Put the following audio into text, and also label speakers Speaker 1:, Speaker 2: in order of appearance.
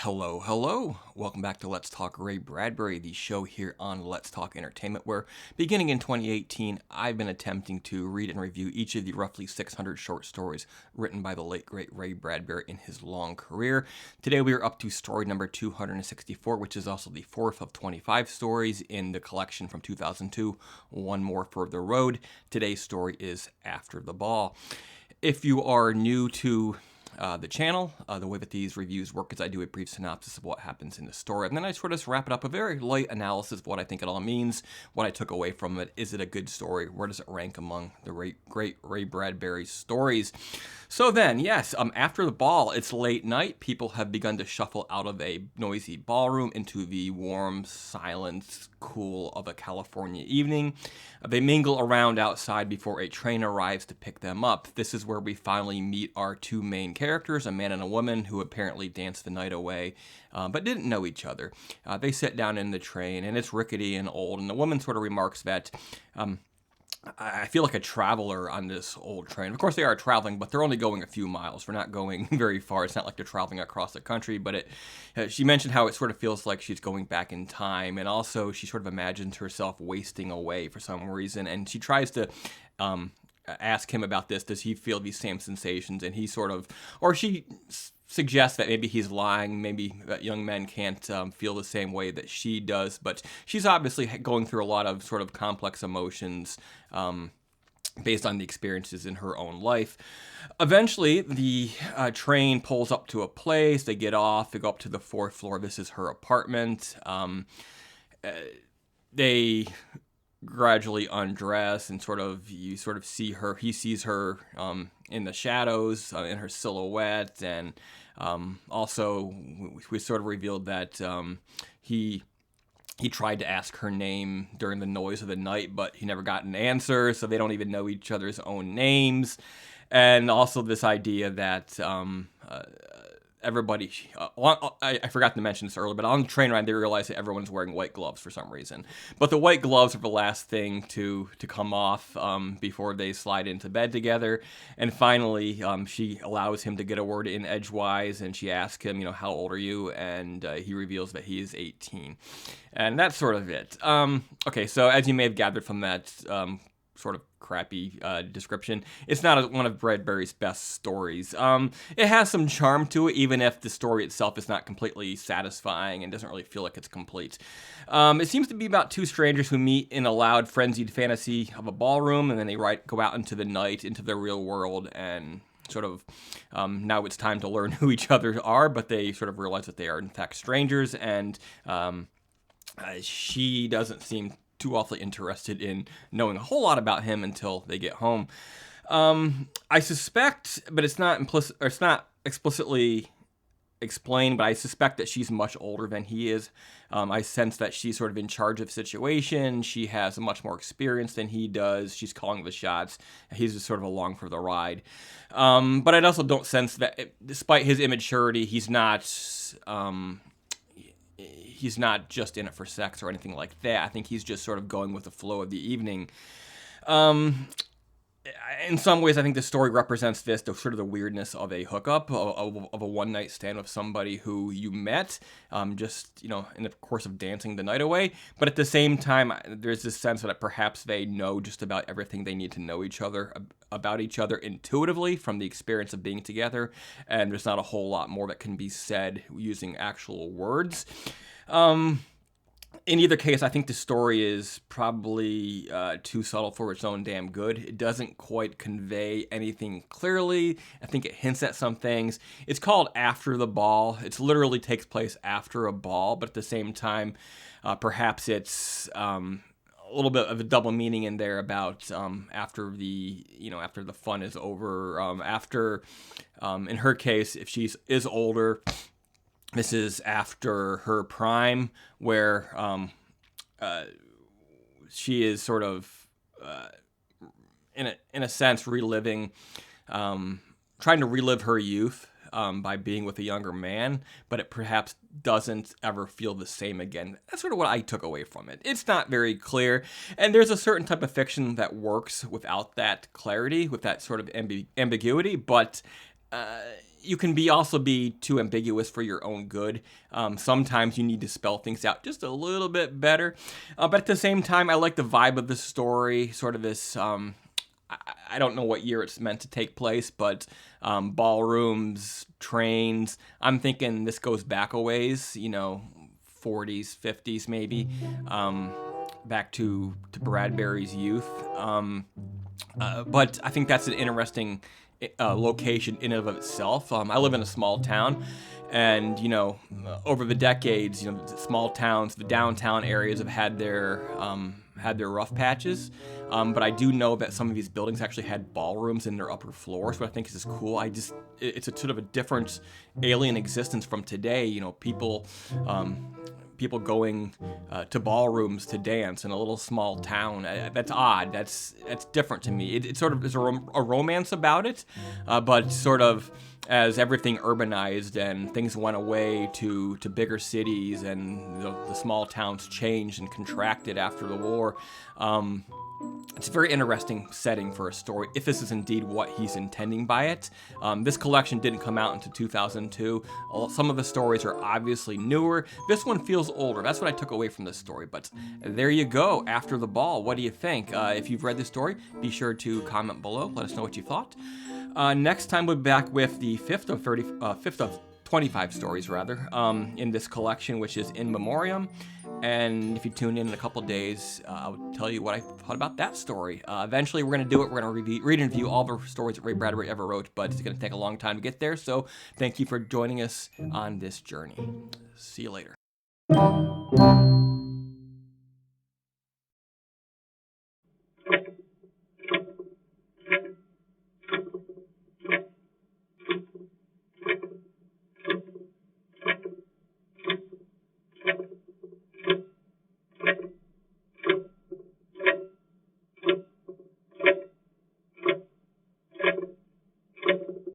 Speaker 1: Hello, hello. Welcome back to Let's Talk Ray Bradbury, the show here on Let's Talk Entertainment, where beginning in 2018, I've been attempting to read and review each of the roughly 600 short stories written by the late, great Ray Bradbury in his long career. Today we are up to story number 264, which is also the fourth of 25 stories in the collection from 2002, One More for the Road. Today's story is After the Ball. If you are new to the channel, the way that these reviews work is I do a brief synopsis of what happens in the story, and then I sort of wrap it up, a very light analysis of what I think it all means, what I took away from it. Is it a good story? Where does it rank among the great Ray Bradbury stories? So then, yes, after the ball, it's late night. People have begun to shuffle out of a noisy ballroom into the warm, silent, cool of a California evening. They mingle around outside before a train arrives to pick them up. This is where we finally meet our two main characters, a man and a woman who apparently danced the night away, but didn't know each other. They sit down in the train, and it's rickety and old, and the woman sort of remarks that, I feel like a traveler on this old train. Of course, they are traveling, but they're only going a few miles. They're not going very far. It's not like they're traveling across the country, but she mentioned how it sort of feels like she's going back in time, and also she sort of imagines herself wasting away for some reason, and she tries to ask him about this. Does he feel these same sensations? And he sort of, or she suggests that maybe he's lying, maybe that young men can't feel the same way that she does, but she's obviously going through a lot of sort of complex emotions based on the experiences in her own life. Eventually, the train pulls up to a place, they get off, they go up to the fourth floor. This is her apartment. They gradually undress, and you sort of see her, he sees her in the shadows, in her silhouette, and also we sort of revealed that he tried to ask her name during the noise of the night, but he never got an answer, so they don't even know each other's own names. And also this idea that everybody, I forgot to mention this earlier, but on the train ride, they realize that everyone's wearing white gloves for some reason. But the white gloves are the last thing to come off before they slide into bed together. And finally, she allows him to get a word in edgewise, and she asks him, how old are you? And he reveals that he is 18. And that's sort of it. Okay, so as you may have gathered from that sort of crappy description, it's not one of Bradbury's best stories. It has some charm to it, even if the story itself is not completely satisfying and doesn't really feel like it's complete. It seems to be about two strangers who meet in a loud, frenzied fantasy of a ballroom, and then they go out into the night, into the real world, and sort of now it's time to learn who each other are, but they sort of realize that they are in fact strangers, and she doesn't seem too awfully interested in knowing a whole lot about him until they get home. I suspect, but it's not implicit, or it's not explicitly explained, but I suspect that she's much older than he is. I sense that she's sort of in charge of the situation. She has much more experience than he does. She's calling the shots. He's just sort of along for the ride. But I also don't sense that, despite his immaturity, he's not just in it for sex or anything like that. I think he's just sort of going with the flow of the evening. In some ways, I think the story represents the sort of the weirdness of a hookup, of a one-night stand with somebody who you met just, in the course of dancing the night away. But at the same time, there's this sense that perhaps they know just about everything they need to know about each other intuitively from the experience of being together, and there's not a whole lot more that can be said using actual words. In either case, I think the story is probably too subtle for its own damn good. It doesn't quite convey anything clearly. I think it hints at some things. It's called After the Ball. It literally takes place after a ball, but at the same time, perhaps it's a little bit of a double meaning in there about after the fun is over. In her case, if she is older, this is after her prime, where she is sort of, in a sense, reliving, trying to relive her youth by being with a younger man, but it perhaps doesn't ever feel the same again. That's sort of what I took away from it. It's not very clear, and there's a certain type of fiction that works without that clarity, with that sort of ambiguity, but you can also be too ambiguous for your own good. Sometimes you need to spell things out just a little bit better. But at the same time, I like the vibe of the story, sort of this, I don't know what year it's meant to take place, but ballrooms, trains, I'm thinking this goes back a ways, 40s, 50s maybe, back to Bradbury's youth. But I think that's an interesting location in and of itself. I live in a small town, and over the decades, small towns, the downtown areas have had their rough patches. But I do know that some of these buildings actually had ballrooms in their upper floors, which I think is just cool. It's a sort of a different alien existence from today. People going to ballrooms to dance in a little small town. That's odd. That's different to me. It sort of is a romance about it, but sort of as everything urbanized and things went away to bigger cities and the small towns changed and contracted after the war. It's a very interesting setting for a story, if this is indeed what he's intending by it. This collection didn't come out until 2002. Some of the stories are obviously newer. This one feels older. That's what I took away from this story. But there you go, After the Ball. What do you think? If you've read this story, be sure to comment below. Let us know what you thought. Next time we'll be back with the fifth of 25 stories, in this collection, which is In Memoriam. And if you tune in a couple days, I'll tell you what I thought about that story. Eventually, we're going to do it. We're going to read and review all the stories that Ray Bradbury ever wrote, but it's going to take a long time to get there. So thank you for joining us on this journey. See you later.